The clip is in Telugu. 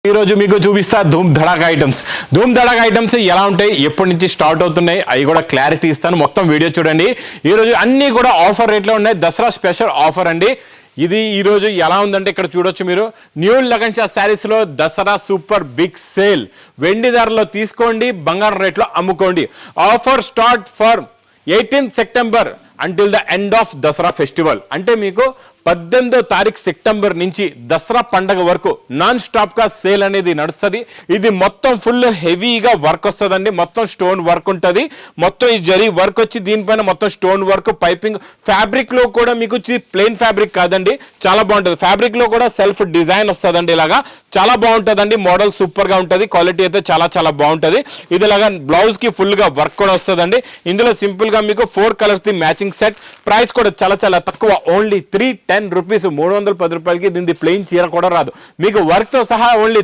ఈ రోజు మీకు చూపిస్తా ధూమ్ ధడాక్ ఐటమ్స్ ఎలా ఉంటాయి, ఎప్పటి నుంచి స్టార్ట్ అవుతున్నాయి అవి కూడా క్లారిటీ ఇస్తాను. మొత్తం వీడియో చూడండి. ఈ రోజు అన్ని కూడా ఆఫర్ రేట్లో ఉన్నాయి. దసరా స్పెషల్ ఆఫర్ అండి. ఇది ఈ రోజు ఎలా ఉందంటే ఇక్కడ చూడొచ్చు మీరు. న్యూ లగన్ షా శారీస్ లో దసరా సూపర్ బిగ్ సేల్. వెండి ధరలో తీసుకోండి, బంగారం రేట్లో అమ్ముకోండి. Offer start for 18th September until the end of Dasara festival. అంటే మీకు 18వ తారీఖు సెప్టెంబర్ నుంచి దసరా పండగ వరకు నాన్ స్టాప్ గా సేల్ అనేది నడుస్తుంది. ఇది మొత్తం ఫుల్ హెవీగా వర్క్ వస్తుందండి. మొత్తం స్టోన్ వర్క్ ఉంటుంది. మొత్తం ఈ జరీ వర్క్ వచ్చి దీనిపైన మొత్తం స్టోన్ వర్క్, పైపింగ్, ఫ్యాబ్రిక్ లో కూడా మీకు ప్లెయిన్ ఫ్యాబ్రిక్ కాదండి, చాలా బాగుంటుంది. ఫ్యాబ్రిక్ లో కూడా సెల్ఫ్ డిజైన్ వస్తుందండి. ఇలాగా చాలా బాగుంటుందండి. మోడల్ సూపర్ గా ఉంటుంది. క్వాలిటీ అయితే చాలా చాలా బాగుంటుంది. ఇది ఇలాగా బ్లౌజ్ కి ఫుల్ గా వర్క్ కూడా వస్తుందండి. ఇందులో సింపుల్ గా మీకు 4 colours the matching set. Price కూడా చాలా చాలా తక్కువ, ఓన్లీ 310 రూపీస్. 310 రూపాయలకి దీని ప్లెయిన్ చీర కూడా రాదు. మీకు వర్క్ తో సహా ఓన్లీ